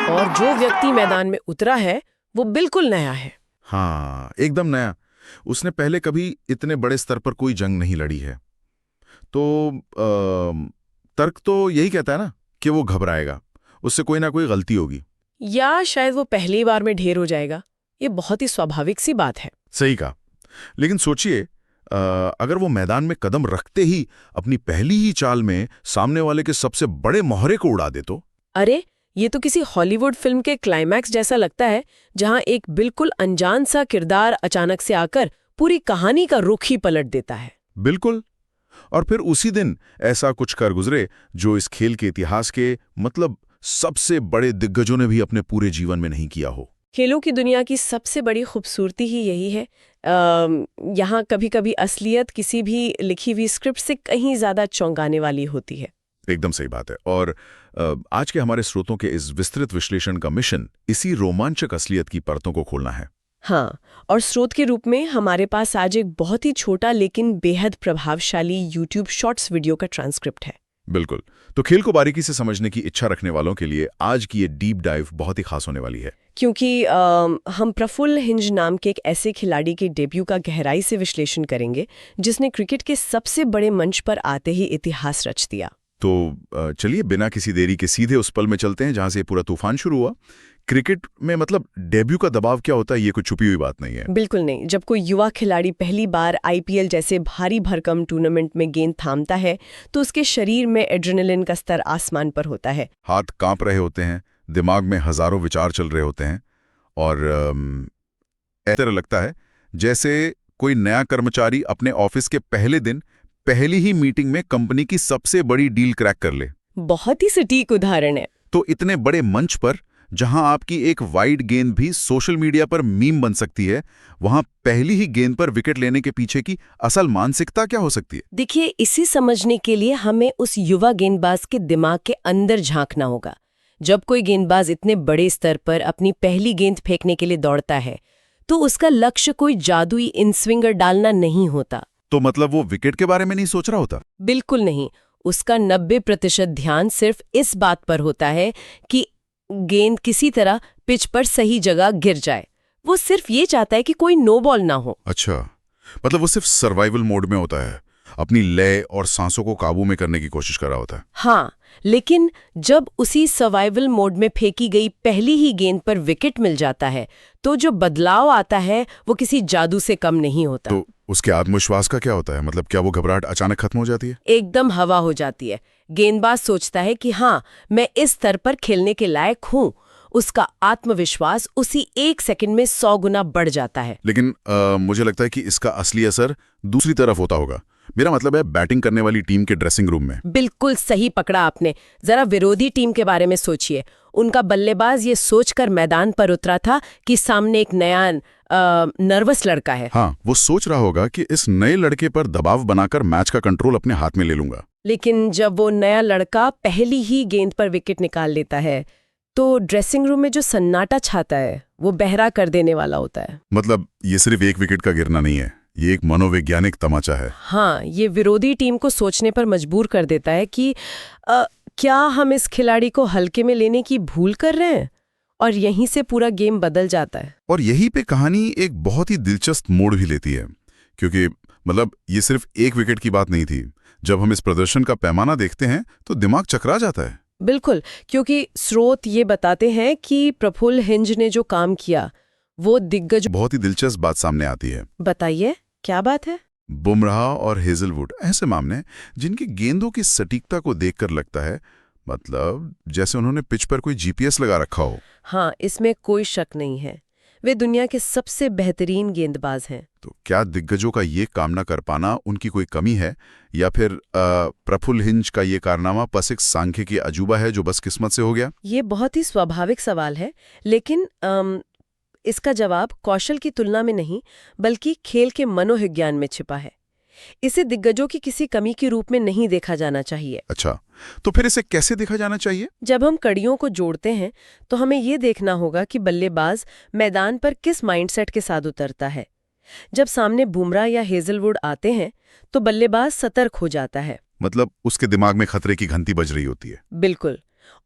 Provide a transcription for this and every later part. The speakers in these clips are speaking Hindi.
और जो व्यक्ति मैदान में उतरा है वो बिल्कुल नया है। हाँ, एकदम नया। उसने पहले कभी इतने बड़े स्तर पर कोई जंग नहीं लड़ी है। तो तर्क तो यही कहता है ना कि वो घबराएगा, उससे कोई ना कोई गलती होगी। या शायद वो पहली बार में ढेर हो जाएगा। ये बहुत ही स्वाभाविक सी बात है। सही कहा। लेकिन सोचिए, अगर वो मैदान में कदम रखते ही अपनी पहली ही चाल में सामने वाले के सबसे बड़े मोहरे को उड़ा दे तो? अरे, ये तो किसी हॉलीवुड फिल्म के क्लाइमैक्स जैसा लगता है, जहां एक बिल्कुल अनजान सा किरदार अचानक से आकर पूरी कहानी का रुख ही पलट देता है। बिल्कुल। और फिर उसी दिन ऐसा कुछ कर गुजरे जो इस खेल के इतिहास के मतलब सबसे बड़े दिग्गजों ने भी अपने पूरे जीवन में नहीं किया हो। खेलों की दुनिया की सबसे बड़ी खूबसूरती ही यही है। यहाँ कभी-कभी असलियत किसी भी लिखी हुई स्क्रिप्ट से कहीं ज्यादा चौंकाने वाली होती है। एकदम सही बात है। और आज के हमारे स्रोतों के इस विस्तृत विश्लेषण का मिशन इसी रोमांचक असलियत की परतों को खोलना है। हाँ, और स्रोत के रूप में हमारे पास आज एक बहुत ही छोटा लेकिन बेहद प्रभावशाली YouTube शॉर्ट्स वीडियो का ट्रांसक्रिप्ट है। बिल्कुल। तो खेल को बारीकी से समझने की इच्छा रखने वालों के लिए आज की ये डीप डाइव बहुत ही खास होने वाली है। क्योंकि हम प्रफुल्ल हिंज नाम के एक ऐसे खिलाड़ी के डेब्यू का गहराई से विश्लेषण करेंगे जिसने क्रिकेट के सबसे बड़े मंच पर आते ही इतिहास रच दिया। तो चलिए बिना किसी देरी के सीधे उस पल में चलते हैं जहां से पूरा तूफान शुरू हुआ। क्रिकेट में मतलब डेब्यू का दबाव क्या होता है, ये कोई छुपी हुई बात नहीं है। बिल्कुल नहीं। जब कोई युवा खिलाड़ी पहली बार IPL जैसे भारी भरकम टूर्नामेंट में गेंद थामता है तो उसके शरीर में एड्रेनलिन का स्तर आसमान पर होता है। हाथ कांप रहे होते हैं, दिमाग में हजारों विचार चल रहे होते हैं और ऐसा लगता है जैसे कोई नया कर्मचारी अपने ऑफिस के पहले दिन पहली ही मीटिंग में कंपनी की सबसे बड़ी डील क्रैक कर ले। बहुत ही सटीक उदाहरण है। तो इतने बड़े मंच पर जहां आपकी एक वाइड गेंद भी सोशल मीडिया पर मीम बन सकती है, वहां पहली ही गेंद पर विकेट लेने के पीछे की असल मानसिकता क्या हो सकती है? देखिए, इसे समझने के लिए हमें उस युवा गेंदबाज के दिमाग के अंदर झांकना होगा। जब कोई गेंदबाज इतने बड़े स्तर पर अपनी पहली गेंद फेंकने के लिए दौड़ता है तो उसका लक्ष्य कोई जादुई इनस्विंगर डालना नहीं होता। तो मतलब वो विकेट के बारे में नहीं सोच रहा होता? बिल्कुल नहीं। उसका 90% ध्यान सिर्फ इस बात पर होता है कि गेंद किसी तरह पिच पर सही जगह गिर जाए। वो सिर्फ ये चाहता है कि कोई नो बॉल ना हो। अच्छा, मतलब वो सिर्फ सर्वाइवल मोड में होता है, अपनी लय और सांसों को काबू में करने की कोशिश कर रहा होता है। हाँ, लेकिन जब उसी सर्वाइवल मोड में फेंकी गई पहली ही गेंद पर विकेट मिल जाता है तो जो बदलाव आता है वो किसी जादू से कम नहीं होता। तो उसके आत्मविश्वास का क्या होता है? मतलब क्या वो घबराहट अचानक खत्म हो जाती है? एकदम हवा हो जाती है। गेंदबाज सोचता है कि हाँ, मैं इस स्तर पर खेलने के लायक हूँ। उसका आत्मविश्वास उसी 1 सेकंड में 100 गुना बढ़ जाता है। लेकिन मुझे लगता है कि इसका असली असर दूसरी तरफ होता होगा। मेरा मतलब है बैटिंग करने वाली टीम के ड्रेसिंग रूम में। बिल्कुल सही पकड़ा आपने। जरा विरोधी टीम के बारे में सोचिए। उनका बल्लेबाज ये सोचकर मैदान पर उतरा था कि सामने एक नया नर्वस लड़का है। हाँ, वो सोच रहा होगा कि इस नए लड़के पर दबाव बनाकर मैच का कंट्रोल अपने हाथ में ले लूंगा। लेकिन जब वो नया लड़का पहली ही गेंद पर विकेट निकाल लेता है तो ड्रेसिंग रूम में जो सन्नाटा छाता है वो बहरा कर देने वाला होता है। मतलब ये सिर्फ एक विकेट का गिरना नहीं है, ये एक मनोवैज्ञानिक तमाचा है। हाँ, ये विरोधी टीम को सोचने पर मजबूर कर देता है कि क्या हम इस खिलाड़ी को हल्के में लेने की भूल कर रहे हैं, और यहीं से पूरा गेम बदल जाता है। और यहीं पे कहानी एक बहुत ही दिलचस्प मोड़ भी लेती है, क्योंकि मतलब ये सिर्फ एक विकेट की बात नहीं थी। जब हम इस प्रदर्शन का पैमाना देखते हैं तो दिमाग चकरा जाता है। बिल्कुल, क्योंकि स्रोत ये बताते हैं कि प्रफुल्ल हिंज ने जो काम किया वो दिग्गज। बहुत ही दिलचस्प बात सामने आती है। बताइए, क्या बात है? बुमराह और हेजलवुड ऐसे मामले जिनकी गेंदों की सटीकता को देखकर लगता है मतलब जैसे उन्होंने पिच पर कोई GPS लगा रखा हो। हाँ, इसमें कोई शक नहीं है। वे दुनिया के सबसे बेहतरीन गेंदबाज हैं। तो क्या दिग्गजों का ये काम न कर पाना उनकी कोई कमी है, या फिर प्रफुल्ल हिंज का ये कारनामा बस एक सांख्यिकी अजूबा है जो बस किस्मत से हो गया? ये बहुत ही स्वाभाविक सवाल है, लेकिन इसका जवाब कौशल की तुलना में नहीं बल्कि खेल के मनोविज्ञान में छिपा है। इसे दिग्गजों की किसी कमी के रूप में नहीं देखा जाना चाहिए। अच्छा, तो फिर इसे कैसे देखा जाना चाहिए? जब हम कड़ियों को जोड़ते हैं तो हमें ये देखना होगा कि बल्लेबाज मैदान पर किस माइंडसेट के साथ उतरता है। जब सामने बुमराह या हेजलवुड आते हैं तो बल्लेबाज सतर्क हो जाता है। मतलब उसके दिमाग में खतरे की घंटी बज रही होती है। बिल्कुल,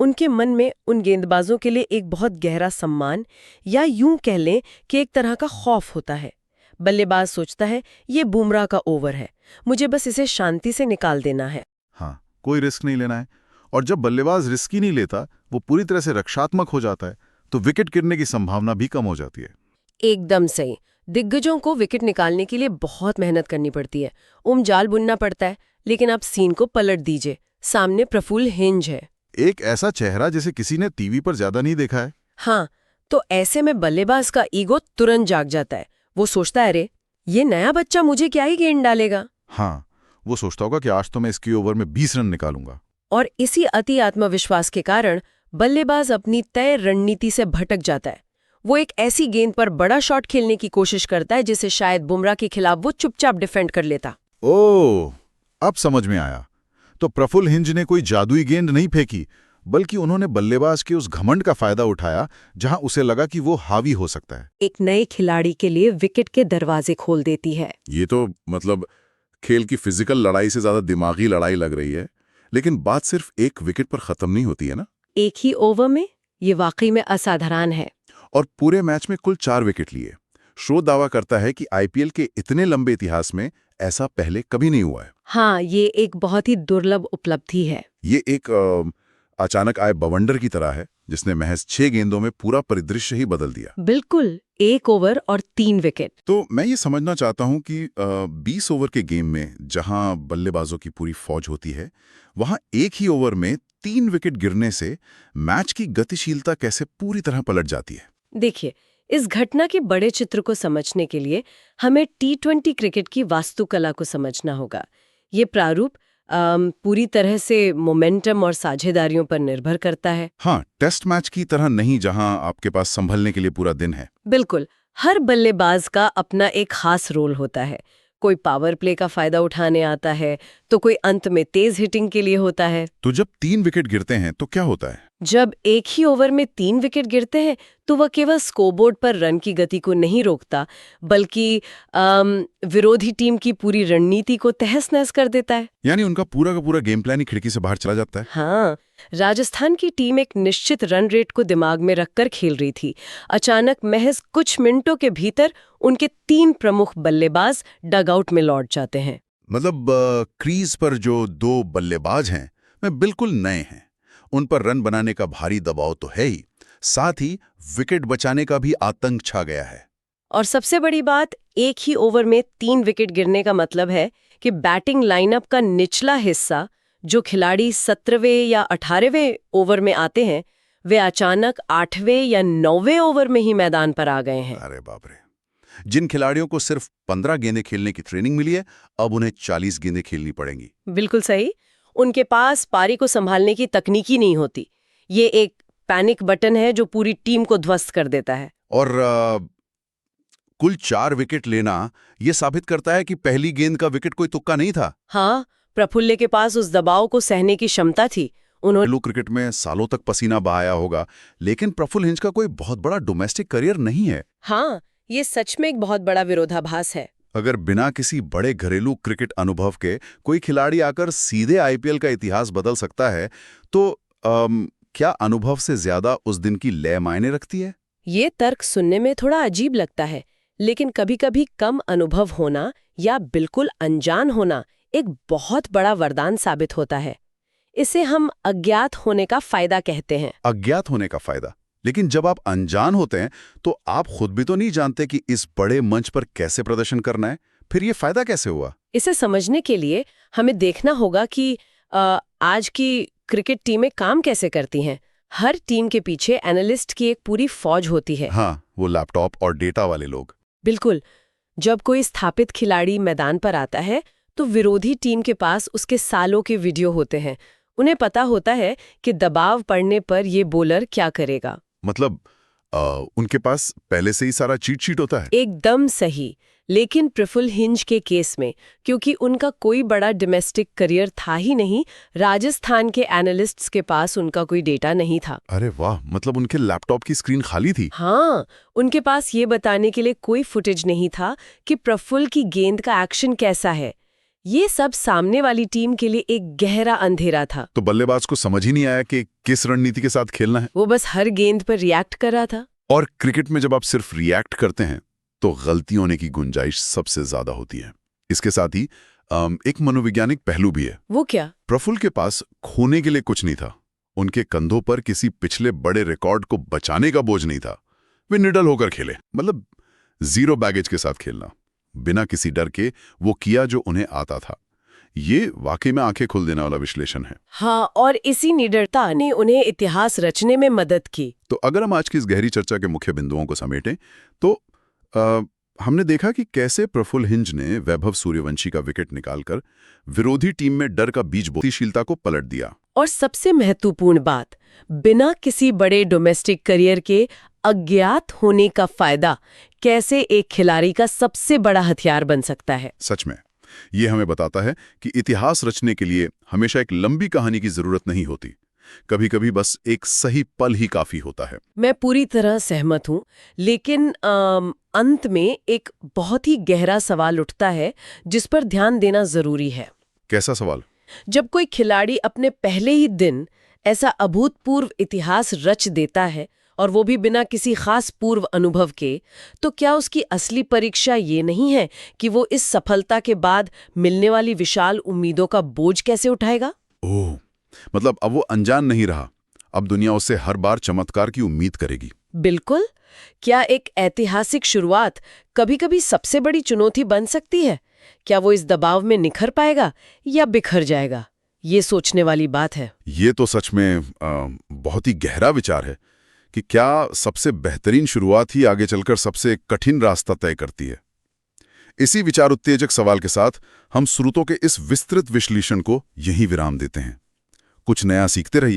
उनके मन में उन गेंदबाजों के लिए एक बहुत गहरा सम्मान या यूं कह लें कि एक तरह का खौफ होता है। बल्लेबाज सोचता है ये बुमराह का ओवर है, मुझे बस इसे शांति से निकाल देना है। हाँ, कोई रिस्क नहीं लेना है। और जब बल्लेबाज रिस्क ही नहीं लेता, वो पूरी तरह से रक्षात्मक हो जाता है, तो विकेट गिरने की संभावना भी कम हो जाती है। एकदम सही। दिग्गजों को विकेट निकालने के लिए बहुत मेहनत करनी पड़ती है, जाल बुनना पड़ता है। लेकिन आप सीन को पलट दीजिए, सामने प्रफुल्ल हिंज है, एक ऐसा चेहरा जिसे किसी ने टीवी पर ज्यादा नहीं देखा है। हाँ, तो ऐसे में बल्लेबाज का ईगो तुरंत जाग जाता है। वो सोचता है, अरे ये नया बच्चा मुझे क्या ही गेंद डालेगा। हाँ, वो सोचता होगा कि आज तो मैं इसकी ओवर में 20 रन निकालूंगा। और इसी अति आत्मविश्वास के कारण बल्लेबाज अपनी तय रणनीति से भटक जाता है। वो एक ऐसी गेंद पर बड़ा शॉट खेलने की कोशिश करता है जिसे शायद बुमराह के खिलाफ वो चुपचाप डिफेंड कर लेता। ओह, अब समझ में आया। तो प्रफुल्ल हिंज ने कोई जादुई गेंद नहीं फेंकी, बल्कि उन्होंने बल्लेबाज के उस घमंड का फायदा उठाया जहां उसे लगा कि वो हावी हो सकता है। एक नए खिलाड़ी के लिए विकेट के दरवाजे खोल देती है। ये तो मतलब खेल की फिजिकल लड़ाई से ज्यादा दिमागी लड़ाई लग रही है। लेकिन बात सिर्फ एक विकेट पर खत्म नहीं होती है ना। एक ही ओवर में ये वाकई में असाधारण है। और पूरे मैच में कुल 4 विकेट लिए। शो दावा करता है कि आईपीएल के इतने लंबे इतिहास में ऐसा पहले कभी नहीं हुआ है। हाँ, ये एक बहुत ही दुर्लभ उपलब्धि है। ये एक अचानक आए बवंडर की तरह है, जिसने महज 6 गेंदों में पूरा परिदृश्य ही बदल दिया। बिल्कुल, 1 ओवर और 3 विकेट। तो मैं ये समझना चाहता हूं कि 20 ओवर के गेम में जहां बल्लेबाजों की पूरी फौज होती है, वहां एक ही ओवर में 3 विकेट गिरने से मैच की गतिशीलता कैसे पूरी तरह पलट जाती है। देखिए, इस घटना के बड़े चित्र को समझने के लिए हमें T20 क्रिकेट की वास्तुकला को समझना होगा। ये प्रारूप पूरी तरह से मोमेंटम और साझेदारियों पर निर्भर करता है। हाँ, टेस्ट मैच की तरह नहीं जहां आपके पास संभलने के लिए पूरा दिन है। बिल्कुल, हर बल्लेबाज का अपना एक खास रोल होता है। कोई पावर प्ले का फायदा उठाने आता है, तो कोई अंत में तेज हिटिंग के लिए होता है। तो जब 3 विकेट गिरते हैं तो क्या होता है? जब एक ही ओवर में 3 विकेट गिरते हैं तो वह केवल स्कोरबोर्ड पर रन की गति को नहीं रोकता, बल्कि विरोधी टीम की पूरी रणनीति को तहस-नहस कर देता है। यानी उनका पूरा का पूरा गेम प्लान ही खिड़की से बाहर चला जाता है। हाँ, राजस्थान की टीम एक निश्चित रन रेट को दिमाग में रखकर खेल रही थी। अचानक महज कुछ मिनटों के भीतर उनके 3 प्रमुख बल्लेबाज डगआउट में लौट जाते हैं। मतलब क्रीज पर जो 2 बल्लेबाज हैं, वे बिल्कुल नए हैं। उन पर रन बनाने का भारी दबाव तो है ही, साथ ही विकेट बचाने का भी आतंक छा गया है। और सबसे बड़ी बात, एक ही ओवर में 3 विकेट गिरने का मतलब है कि बैटिंग लाइनअप का निचला हिस्सा, जो खिलाड़ी 17वें या 18वें ओवर में आते हैं, वे अचानक 8वें या 9वें ओवर में ही मैदान पर आ गए हैं। अरे बाप रे! जिन खिलाड़ियों को सिर्फ 15 गेंदें खेलने की ट्रेनिंग मिली है, अब उन्हें 40 गेंदें खेलनी पड़ेंगी। बिल्कुल सही। उनके पास पारी को संभालने की तकनीक ही नहीं होती। ये एक पैनिक बटन है जो पूरी टीम को ध्वस्त कर देता है। और कुल 4 विकेट लेना ये साबित करता है कि पहली गेंद का विकेट कोई तुक्का नहीं था। हाँ, प्रफुल्ल के पास उस दबाव को सहने की क्षमता थी। उन्होंने क्रिकेट में सालों तक पसीना बहाया होगा, लेकिन प्रफुल्ल हिंज का कोई बहुत बड़ा डोमेस्टिक करियर नहीं है। हाँ, ये सच में एक बहुत बड़ा विरोधाभास है। अगर बिना किसी बड़े घरेलू क्रिकेट अनुभव के कोई खिलाड़ी आकर सीधे आईपीएल का इतिहास बदल सकता है, तो क्या अनुभव से ज्यादा उस दिन की लय मायने रखती है? ये तर्क सुनने में थोड़ा अजीब लगता है, लेकिन कभी-कभी कम अनुभव होना या बिल्कुल अनजान होना एक बहुत बड़ा वरदान साबित होता है। इसे हम अज्ञात होने का फायदा कहते हैं। अज्ञात होने का फायदा? लेकिन जब आप अनजान होते हैं तो आप खुद भी तो नहीं जानते कि इस बड़े मंच पर कैसे प्रदर्शन करना है। फिर ये फायदा कैसे हुआ? इसे समझने के लिए हमें देखना होगा कि आज की क्रिकेट टीमें काम कैसे करती हैं। हर टीम के पीछे एनालिस्ट की एक पूरी फौज होती है। हाँ, वो लैपटॉप और डेटा वाले लोग। बिल्कुल। जब कोई स्थापित खिलाड़ी मैदान पर आता है तो विरोधी टीम के पास उसके सालों के वीडियो होते हैं। उन्हें पता होता है कि दबाव पड़ने पर ये बॉलर क्या करेगा। मतलब उनके पास पहले से ही सारा चीट शीट होता है। एकदम सही। लेकिन प्रफुल्ल हिंज के केस में, क्योंकि उनका कोई बड़ा डोमेस्टिक करियर था ही नहीं, राजस्थान के एनालिस्ट्स के पास उनका कोई डेटा नहीं था। अरे वाह, मतलब उनके लैपटॉप की स्क्रीन खाली थी। हाँ, उनके पास ये बताने के लिए कोई फुटेज नहीं था कि प्रफुल्ल की गेंद का एक्शन कैसा है ये सब सामने वाली टीम के लिए एक गहरा अंधेरा था। तो बल्लेबाज को समझ ही नहीं आया कि किस रणनीति के साथ खेलना है। वो बस हर गेंद पर रिएक्ट कर रहा था। और क्रिकेट में जब आप सिर्फ रिएक्ट करते हैं तो गलती होने की गुंजाइश सबसे ज्यादा होती है। इसके साथ ही एक मनोवैज्ञानिक पहलू भी है। वो क्या? प्रफुल्ल के पास खोने के लिए कुछ नहीं था। उनके कंधों पर किसी पिछले बड़े रिकॉर्ड को बचाने का बोझ नहीं था। वे निडल होकर खेले, मतलब जीरो बैगेज के साथ खेलना, बिना किसी डर के वो किया जो उन्हें आता था। ये वाकई में आंखें खोल देने वाला विश्लेषण है। हाँ, और इसी निडरता ने उन्हें इतिहास रचने में मदद की। तो अगर हम आज की इस गहरी चर्चा के मुख्य बिंदुओं को समेटें तो हमने देखा कि कैसे प्रफुल्ल हिंज ने वैभव सूर्यवंशी का विकेट निकालकर विरोधी टीम में डर का बीज बोतीशीलता को पलट दिया। और सबसे महत्वपूर्ण बात, बिना किसी बड़े डोमेस्टिक करियर के अज्ञात होने का फायदा कैसे एक खिलाड़ी का सबसे बड़ा हथियार बन सकता है। सच में ये हमें बताता है कि इतिहास रचने के लिए हमेशा एक लंबी कहानी की जरूरत नहीं होती। कभी कभी बस एक सही पल ही काफी होता है। मैं पूरी तरह सहमत हूँ, लेकिन अंत में एक बहुत ही गहरा सवाल उठता है जिस पर ध्यान देना जरूरी है। कैसा सवाल? जब कोई खिलाड़ी अपने पहले ही दिन ऐसा अभूतपूर्व इतिहास रच देता है, और वो भी बिना किसी खास पूर्व अनुभव के, तो क्या उसकी असली परीक्षा ये नहीं है कि वो इस सफलता के बाद मिलने वाली विशाल उम्मीदों का बोझ कैसे उठाएगा? ओह, मतलब अब वो अनजान नहीं रहा, अब दुनिया उससे हर बार चमत्कार की उम्मीद करेगी। बिल्कुल। क्या एक ऐतिहासिक शुरुआत कभी-कभी सबसे बड़ी चुनौती बन सकती है? क्या वो इस दबाव में निखर पाएगा या बिखर जाएगा? ये सोचने वाली बात है। ये तो सच में बहुत ही गहरा विचार है कि क्या सबसे बेहतरीन शुरुआत ही आगे चलकर सबसे कठिन रास्ता तय करती है। इसी विचार उत्तेजक सवाल के साथ हम स्रोतों के इस विस्तृत विश्लेषण को यहीं विराम देते हैं। कुछ नया सीखते रहिए।